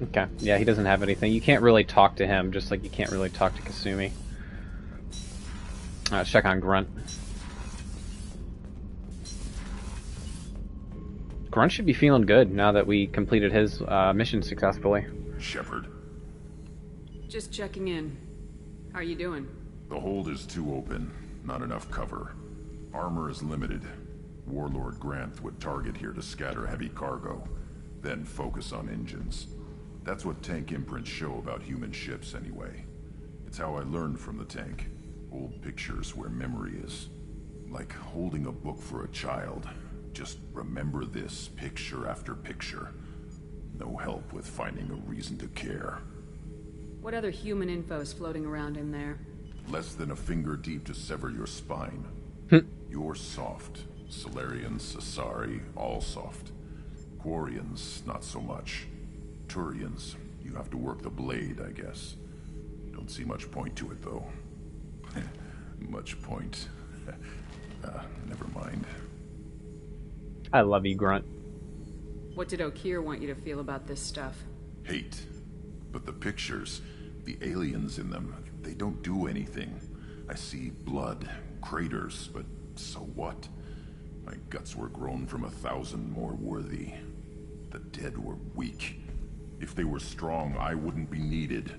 Okay. Yeah, he doesn't have anything. You can't really talk to him, just like you can't really talk to Kasumi. Let's check on Grunt. Grunt should be feeling good now that we completed his mission successfully. Shepard. Just checking in. How are you doing? The hold is too open. Not enough cover. Armor is limited. Warlord Granth would target here to scatter heavy cargo, then focus on engines. That's what tank imprints show about human ships anyway. It's how I learned from the tank. Old pictures where memory is. Like holding a book for a child. Just remember this picture after picture. No help with finding a reason to care. What other human info's floating around in there? Less than a finger deep to sever your spine. You're soft. Solarians, Asari, all soft. Quarians, not so much. Turians, you have to work the blade, I guess. Don't see much point to it, though. Much point. Never mind. I love you, Grunt. What did Okeer want you to feel about this stuff? Hate. But the pictures, the aliens in them, they don't do anything. I see blood, craters, but so what? My guts were grown from 1,000 more worthy. The dead were weak. If they were strong, I wouldn't be needed.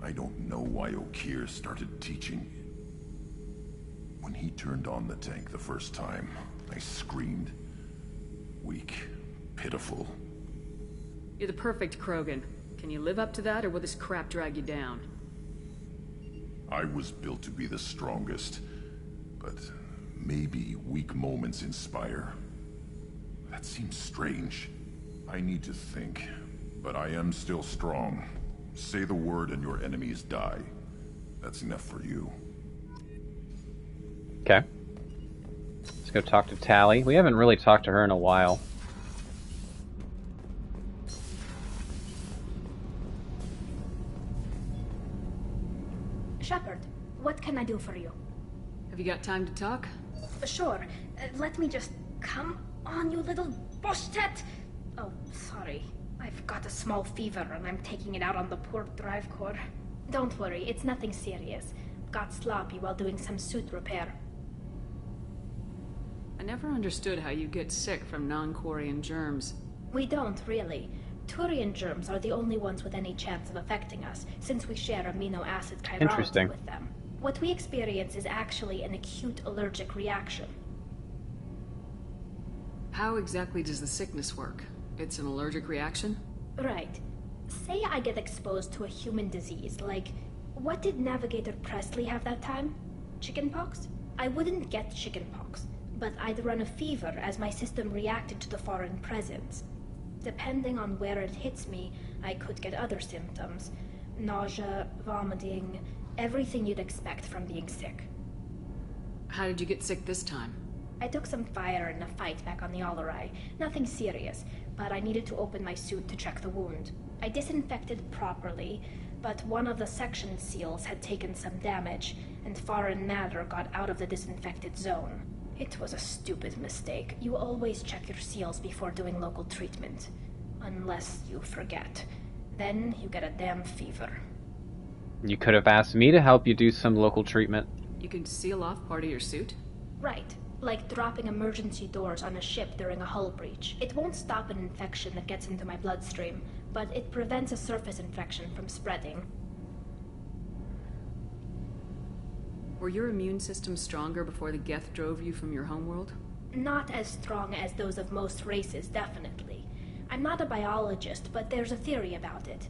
I don't know why Okeer started teaching. When he turned on the tank the first time, I screamed. Weak, pitiful. You're the perfect Krogan. Can you live up to that, or will this crap drag you down? I was built to be the strongest, but maybe weak moments inspire. That seems strange. I need to think, but I am still strong. Say the word and your enemies die. That's enough for you. Okay. Let's go talk to Tally. We haven't really talked to her in a while. Shepard, what can I do for you? Have you got time to talk? Sure. Let me just... Come on, you little bushtet! Oh, sorry. I've got a small fever and I'm taking it out on the poor drive core. Don't worry, it's nothing serious. Got sloppy while doing some suit repair. I never understood how you get sick from non-Quarian germs. We don't, really. Turian germs are the only ones with any chance of affecting us, since we share amino acid chirality with them. What we experience is actually an acute allergic reaction. How exactly does the sickness work? It's an allergic reaction? Right. Say I get exposed to a human disease, like... What did Navigator Presley have that time? Chickenpox? I wouldn't get chickenpox, but I'd run a fever as my system reacted to the foreign presence. Depending on where it hits me, I could get other symptoms. Nausea, vomiting, everything you'd expect from being sick. How did you get sick this time? I took some fire in a fight back on the Allerai. Nothing serious, but I needed to open my suit to check the wound. I disinfected properly, but one of the section seals had taken some damage, and foreign matter got out of the disinfected zone. It was a stupid mistake. You always check your seals before doing local treatment. Unless you forget. Then you get a damn fever. You could have asked me to help you do some local treatment. You can seal off part of your suit? Right. Like dropping emergency doors on a ship during a hull breach. It won't stop an infection that gets into my bloodstream, but it prevents a surface infection from spreading. Were your immune system stronger before the Geth drove you from your homeworld? Not as strong as those of most races, definitely. I'm not a biologist, but there's a theory about it.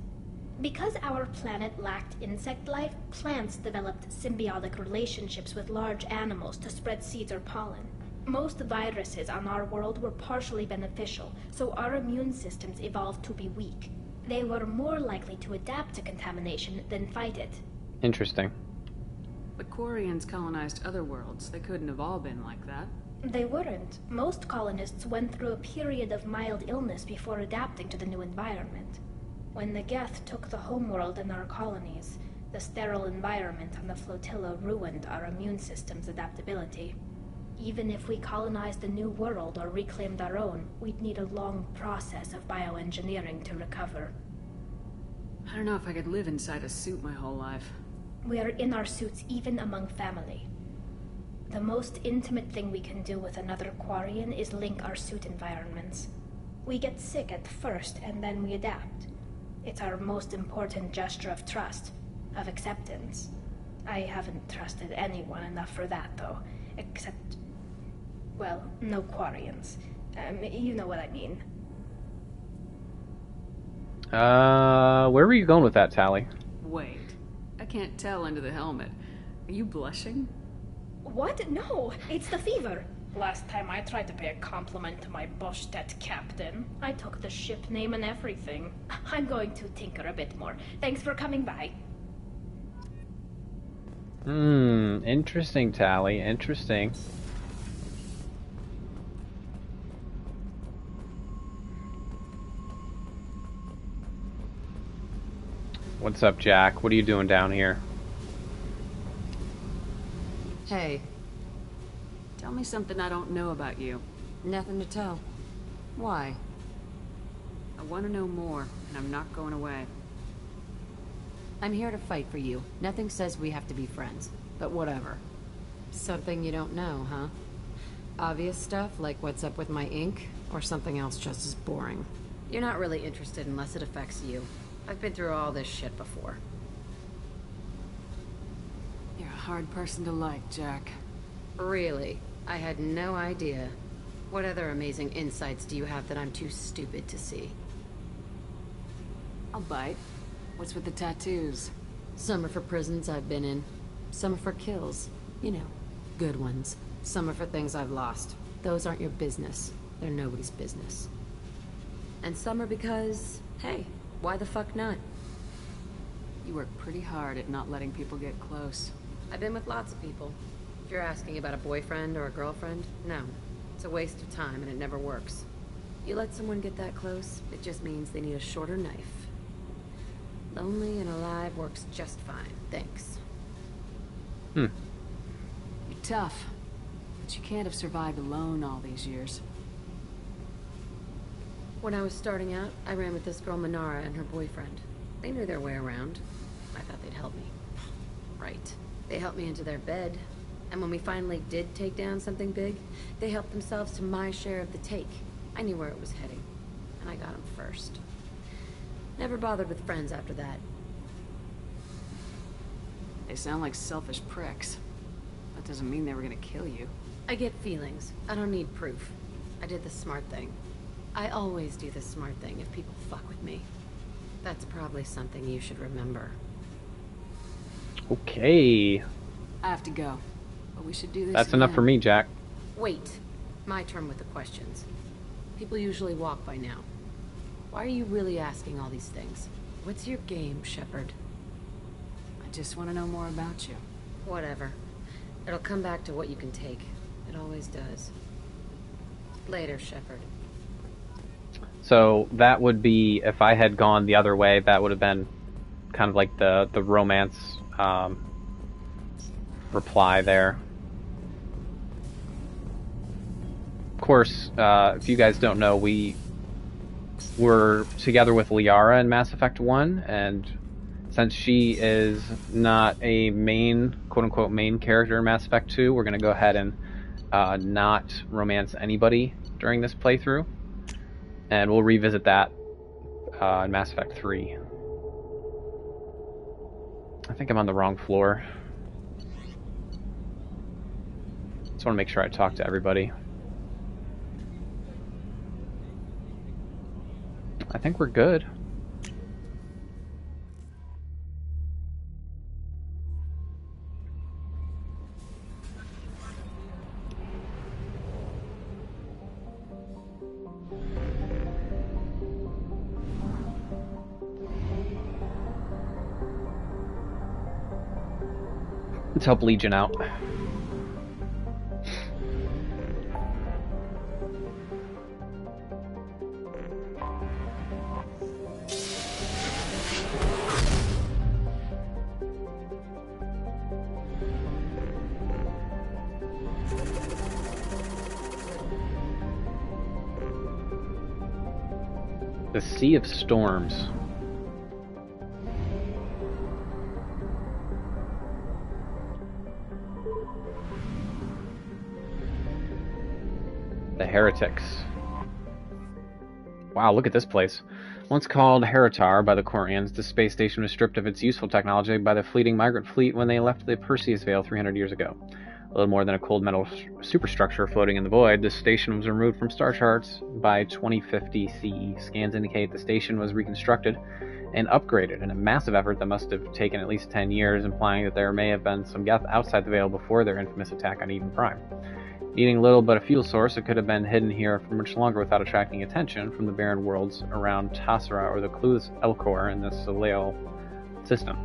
Because our planet lacked insect life, plants developed symbiotic relationships with large animals to spread seeds or pollen. Most viruses on our world were partially beneficial, so our immune systems evolved to be weak. They were more likely to adapt to contamination than fight it. Interesting. But Quarians colonized other worlds. They couldn't have all been like that. They weren't. Most colonists went through a period of mild illness before adapting to the new environment. When the Geth took the homeworld and our colonies, the sterile environment on the flotilla ruined our immune system's adaptability. Even if we colonized a new world or reclaimed our own, we'd need a long process of bioengineering to recover. I don't know if I could live inside a suit my whole life. We are in our suits even among family. The most intimate thing we can do with another Quarian is link our suit environments. We get sick at first, and then we adapt. It's our most important gesture of trust, of acceptance. I haven't trusted anyone enough for that, though. Except, well, no Quarians. You know what I mean. Where were you going with that, Tally? Wait. I can't tell under the helmet. Are you blushing? What? No, it's the fever. Last time I tried to pay a compliment to my Boschtet captain, I took the ship name and everything. I'm going to tinker a bit more. Thanks for coming by. Interesting, Tally. Interesting. What's up, Jack? What are you doing down here? Hey, Tell me something I don't know about you. nothing to tell. Why? I want to know more, and I'm not going away. I'm here to fight for you. Nothing says we have to be friends, but whatever. Something you don't know, huh? Obvious stuff, like what's up with my ink, or something else just as boring? You're not really interested unless it affects you. I've been through all this shit before. You're a hard person to like, Jack. Really? I had no idea. What other amazing insights do you have that I'm too stupid to see? I'll bite. What's with the tattoos? Some are for prisons I've been in. Some are for kills. You know, good ones. Some are for things I've lost. Those aren't your business. They're nobody's business. And some are because, hey, why the fuck not? You work pretty hard at not letting people get close. I've been with lots of people. If you're asking about a boyfriend or a girlfriend, no. It's a waste of time and it never works. You let someone get that close, it just means they need a shorter knife. Lonely and alive works just fine, thanks. You're tough, but you can't have survived alone all these years. When I was starting out, I ran with this girl Manara and her boyfriend. They knew their way around. I thought they'd help me. Right. They helped me into their bed. And when we finally did take down something big, they helped themselves to my share of the take. I knew where it was heading. And I got them first. Never bothered with friends after that. They sound like selfish pricks. That doesn't mean they were gonna kill you. I get feelings. I don't need proof. I did the smart thing. I always do the smart thing if people fuck with me. That's probably something you should remember. Okay. I have to go, but we should do this That's enough again. for me, Jack. Wait. My turn with the questions. People usually walk by now. Why are you really asking all these things? What's your game, Shepard? I just want to know more about you. Whatever. It'll come back to what you can take. It always does. Later, Shepard. So that would be, if I had gone the other way, that would have been kind of like the romance reply there. Of course, if you guys don't know, we were together with Liara in Mass Effect 1, and since she is not a main, quote-unquote, main character in Mass Effect 2, we're going to go ahead and not romance anybody during this playthrough. And we'll revisit that in Mass Effect 3. I think I'm on the wrong floor. Just want to make sure I talk to everybody. I think we're good. Let's help Legion out. The Sea of Storms. The Heretics. Wow, look at this place. Once called Heritar by the Quarians, the space station was stripped of its useful technology by the fleeting migrant fleet when they left the Perseus Veil 300 years ago. A little more than a cold metal superstructure floating in the void, the station was removed from star charts by 2050 CE. Scans indicate the station was reconstructed and upgraded in a massive effort that must have taken at least 10 years, implying that there may have been some Geth outside the Veil before their infamous attack on Eden Prime. Needing little but a fuel source, it could have been hidden here for much longer without attracting attention from the barren worlds around Tassara or the clueless Elcor in the Soleil system.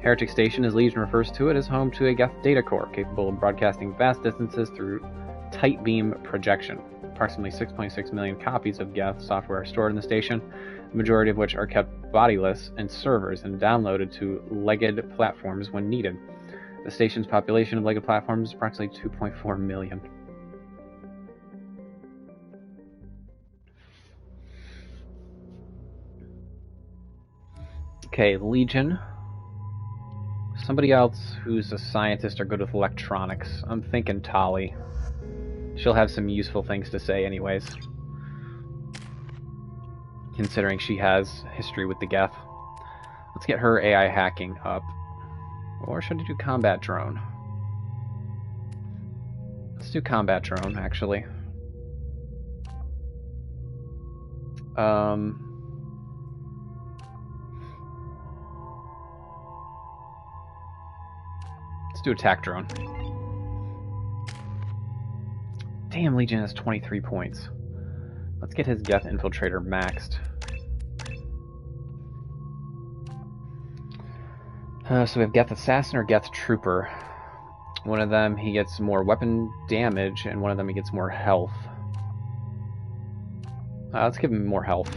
Heretic Station, as Legion refers to it, is home to a Geth data core capable of broadcasting vast distances through tight beam projection. Approximately 6.6 million copies of Geth software are stored in the station, the majority of which are kept bodiless in servers and downloaded to legged platforms when needed. The station's population of legged platforms is approximately 2.4 million. Okay, Legion. Somebody else who's a scientist or good with electronics. I'm thinking Tali. She'll have some useful things to say anyways, considering she has history with the Geth. Let's get her AI hacking up. Or should I do combat drone? Let's do combat drone, actually. Let's do attack drone. Damn, Legion has 23 points. Let's get his Geth Infiltrator maxed. So we have Geth Assassin or Geth Trooper. One of them, he gets more weapon damage, and one of them, he gets more health. Let's give him more health.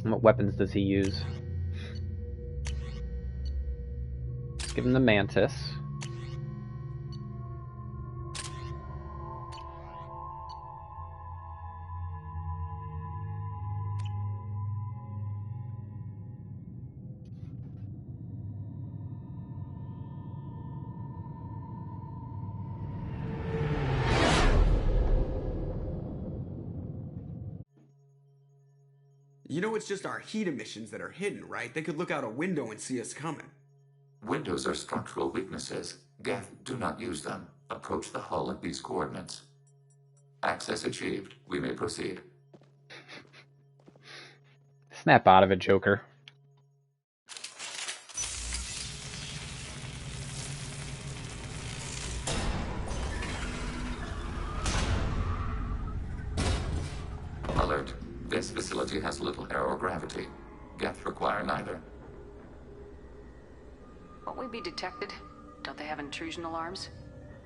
And what weapons does he use? Let's give him the Mantis. You know it's just our heat emissions that are hidden, right? They could look out a window and see us coming. Windows are structural weaknesses. Geth, do not use them. Approach the hull at these coordinates. Access achieved. We may proceed. Snap out of it, Joker. Alert. This facility has little air or gravity. Geth require neither. Won't we be detected? Don't they have intrusion alarms?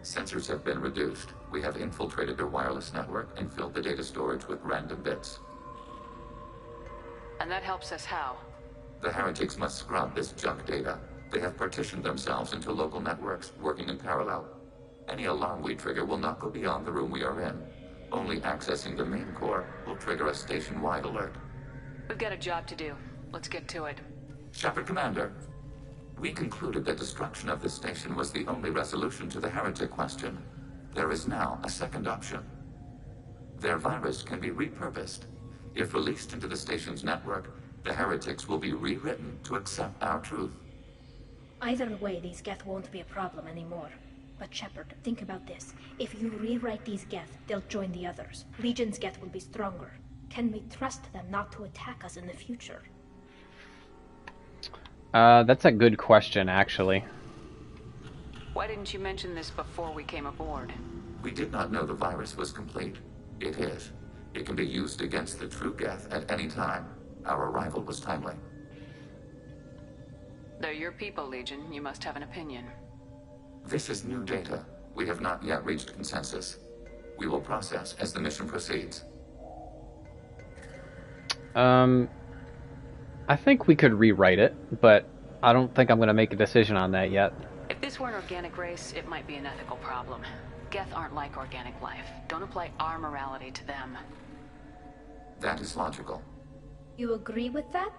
Sensors have been reduced. We have infiltrated their wireless network and filled the data storage with random bits. And that helps us how? The heretics must scrub this junk data. They have partitioned themselves into local networks, working in parallel. Any alarm we trigger will not go beyond the room we are in. Only accessing the main core will trigger a station-wide alert. We've got a job to do. Let's get to it. Shepard Commander, we concluded that destruction of this station was the only resolution to the heretic question. There is now a second option. Their virus can be repurposed. If released into the station's network, the heretics will be rewritten to accept our truth. Either way, these Geth won't be a problem anymore. But Shepard, think about this. If you rewrite these Geth, they'll join the others. Legion's Geth will be stronger. Can we trust them not to attack us in the future? That's a good question, actually. Why didn't you mention this before we came aboard? We did not know the virus was complete. It is. It can be used against the true Geth at any time. Our arrival was timely. They're your people, Legion. You must have an opinion. This is new data. We have not yet reached consensus. We will process as the mission proceeds. I think we could rewrite it, but I don't think I'm going to make a decision on that yet. If this were an organic race, it might be an ethical problem. Geth aren't like organic life. Don't apply our morality to them. That is logical. You agree with that?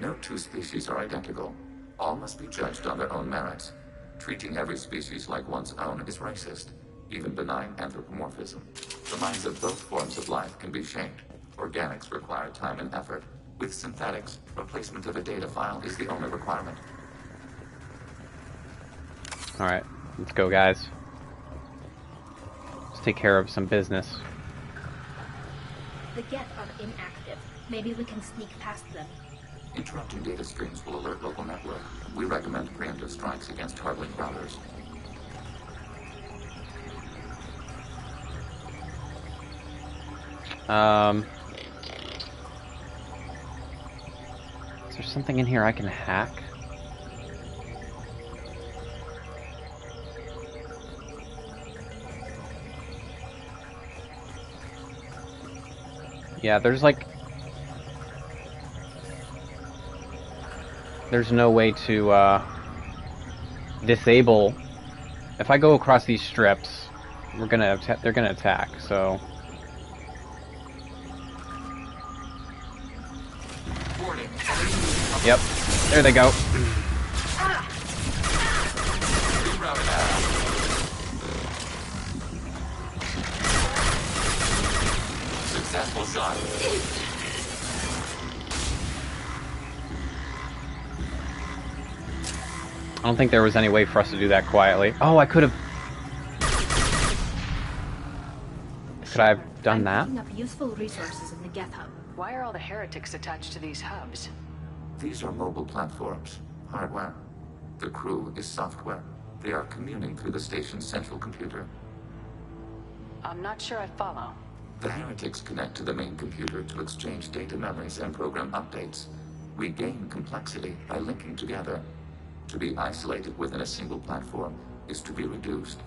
No two species are identical. All must be judged on their own merits. Treating every species like one's own is racist, even benign anthropomorphism. The minds of both forms of life can be shaped. Organics require time and effort. With synthetics, replacement of a data file is the only requirement. Alright, let's go, guys. Let's take care of some business. The Geth are inactive. Maybe we can sneak past them. Interrupting data streams will alert local network. We recommend preemptive strikes against targeting routers. Is there something in here I can hack? Yeah, there's no way to disable. If I go across these strips, they're gonna attack. So yep, there they go. Successful shot. I don't think there was any way for us to do that quietly. Oh, I could have. Could I have done that? Picking up useful resources in the Geth hub. Why are all the heretics attached to these hubs? These are mobile platforms, hardware. The crew is software. They are communing through the station's central computer. I'm not sure I follow. The heretics connect to the main computer to exchange data memories and program updates. We gain complexity by linking together. To be isolated within a single platform is to be reduced.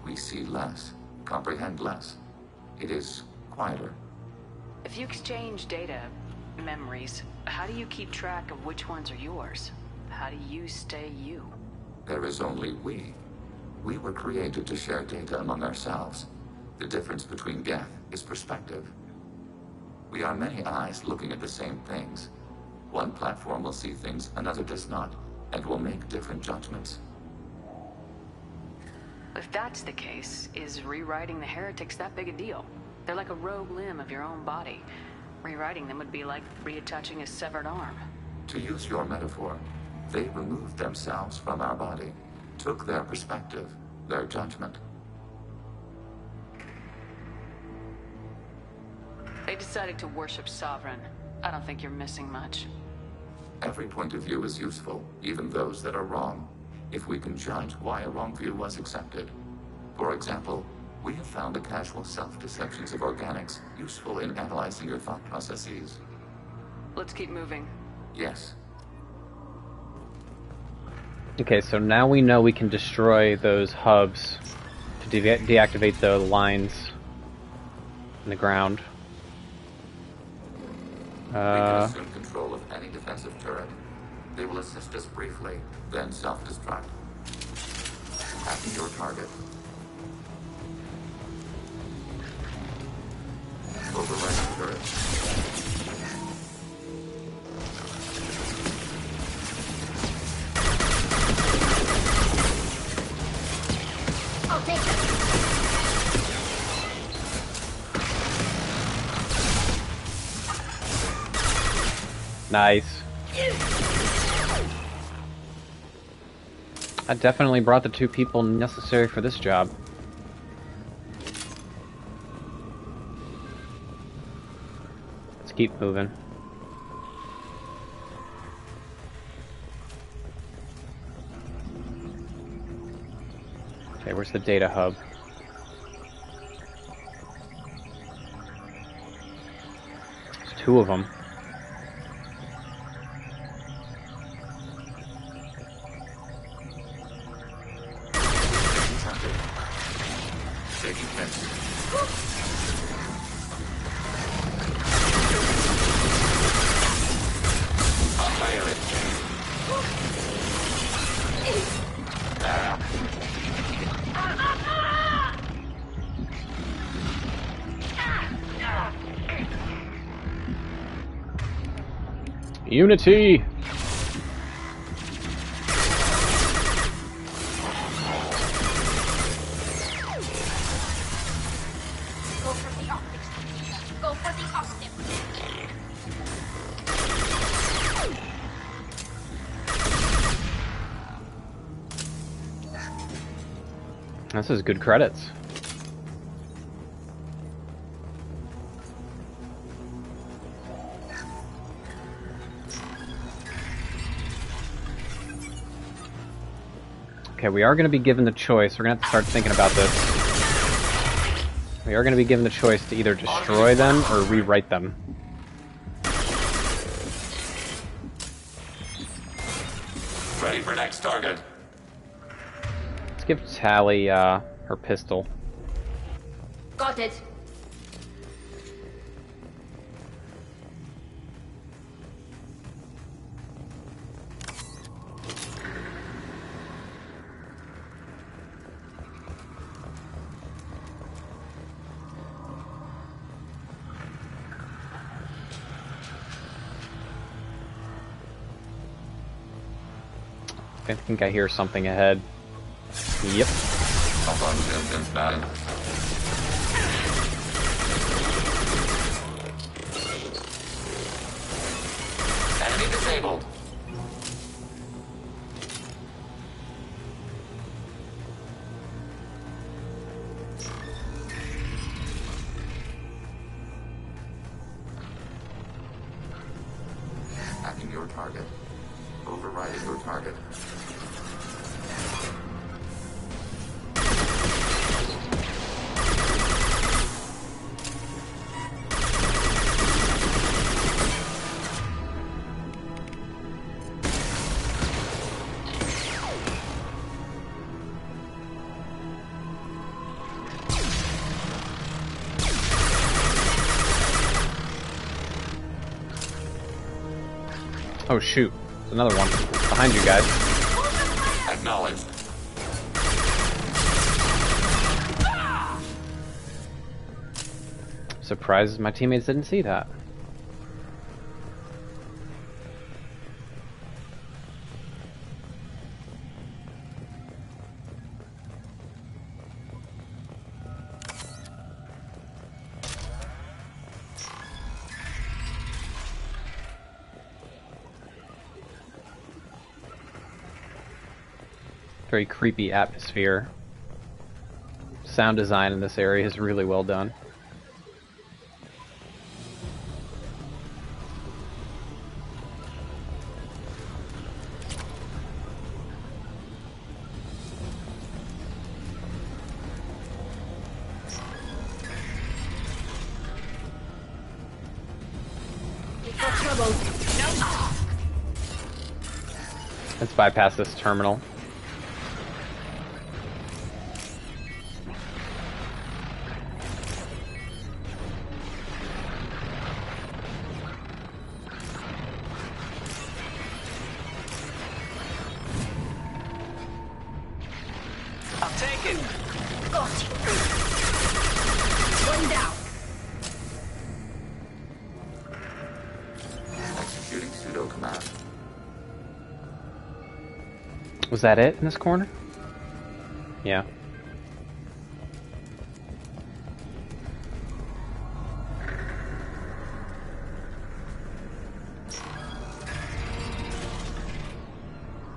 We see less, comprehend less. It is quieter. If you exchange data, memories, how do you keep track of which ones are yours? How do you stay you? There is only we. We were created to share data among ourselves. The difference between Geth is perspective. We are many eyes looking at the same things. One platform will see things another does not, and will make different judgments. If that's the case, is rewriting the heretics that big a deal? They're like a rogue limb of your own body. Rewriting them would be like reattaching a severed arm. To use your metaphor, they removed themselves from our body, took their perspective, their judgment. They decided to worship Sovereign. I don't think you're missing much. Every point of view is useful, even those that are wrong, if we can judge why a wrong view was accepted. For example, we have found the casual self-deceptions of organics useful in analyzing your thought processes. Let's keep moving. Yes. Okay, so now we know we can destroy those hubs to deactivate the lines in the ground. We can assume control of any defensive turret. They will assist us briefly, then self-destruct. Hacking your target. Overriding turret. I'll take them. Nice. I definitely brought the 2 people necessary for this job. Let's keep moving. Okay, where's the data hub? There's 2 of them. Unity! Go for the optics. Go for the optics. This is good credits. Okay, we are going to be given the choice. We're going to have to start thinking about this. We are going to be given the choice to either destroy them or rewrite them. Ready for next target. Let's give Tally her pistol. Got it. I think I hear something ahead. Yep. Enemy disabled. Hacking your target. Overriding your target. Oh shoot, there's another one behind you guys. Acknowledged. Surprised my teammates didn't see that. Very creepy atmosphere. Sound design in this area is really well done. Let's bypass this terminal. I'm taken. Got you. One down. Executing pseudo command. Was that it in this corner? Yeah.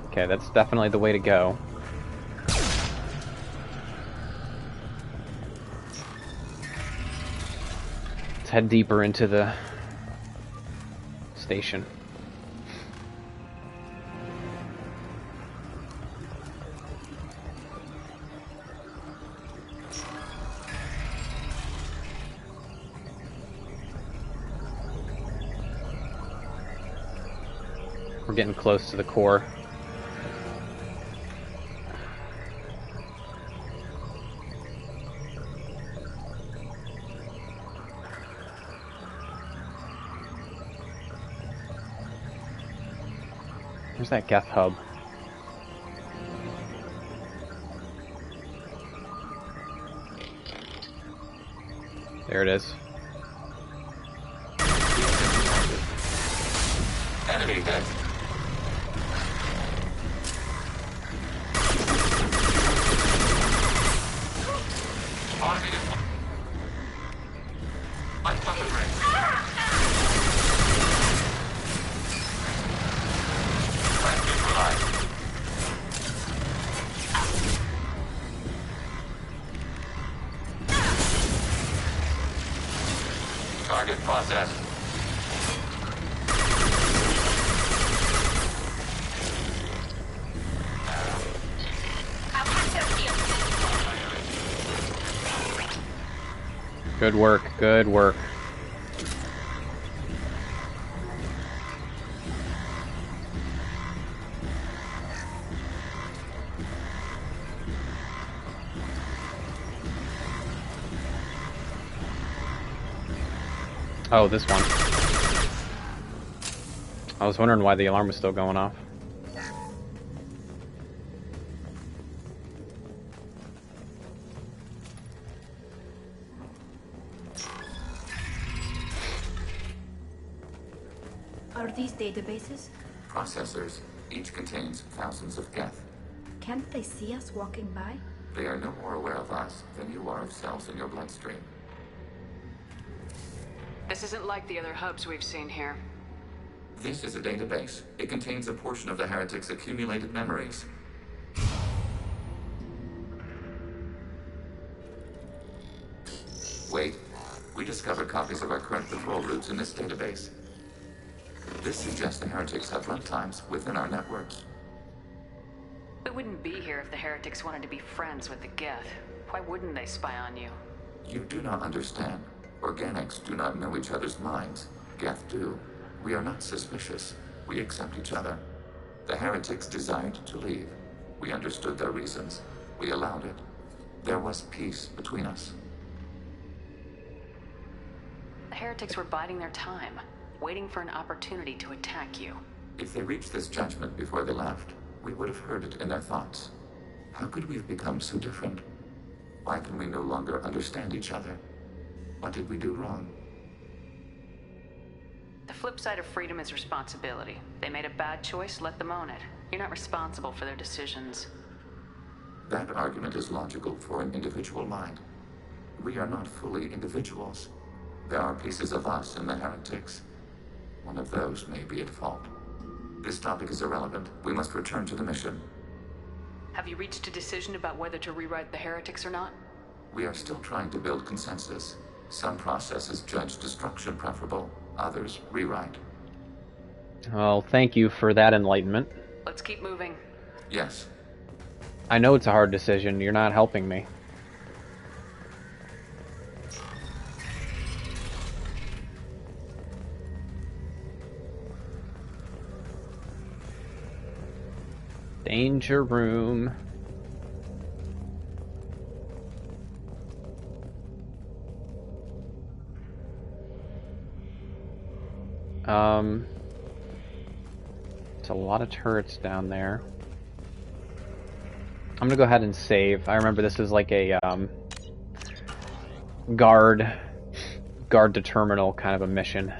Okay, that's definitely the way to go. Let's head deeper into the station. We're getting close to the core. Where's that Geth hub? There it is. Enemy hit. Positive. My weapon range. Threat neutralized. Target processed. Good work, good work. Oh, this one. I was wondering why the alarm was still going off. Are these databases? Processors. Each contains thousands of geth. Can't they see us walking by? They are no more aware of us than you are of cells in your bloodstream. This isn't like the other hubs we've seen here. This is a database. It contains a portion of the heretic's accumulated memories. Wait. We discovered copies of our current patrol routes in this database. This suggests the heretics have runtimes within our networks. We wouldn't be here if the heretics wanted to be friends with the geth. Why wouldn't they spy on you? You do not understand. Organics do not know each other's minds. Geth do. We are not suspicious. We accept each other. The heretics desired to leave. We understood their reasons. We allowed it. There was peace between us. The heretics were biding their time, waiting for an opportunity to attack you. If they reached this judgment before they left, we would have heard it in their thoughts. How could we have become so different? Why can we no longer understand each other? What did we do wrong? The flip side of freedom is responsibility. They made a bad choice, let them own it. You're not responsible for their decisions. That argument is logical for an individual mind. We are not fully individuals. There are pieces of us in the heretics. One of those may be at fault. This topic is irrelevant. We must return to the mission. Have you reached a decision about whether to rewrite the heretics or not? We are still trying to build consensus. Some processes judge destruction preferable, others rewrite. Well, thank you for that enlightenment. Let's keep moving. Yes. I know it's a hard decision. You're not helping me. Danger room. It's a lot of turrets down there. I'm gonna go ahead and save. I remember this is like a guard to terminal kind of a mission.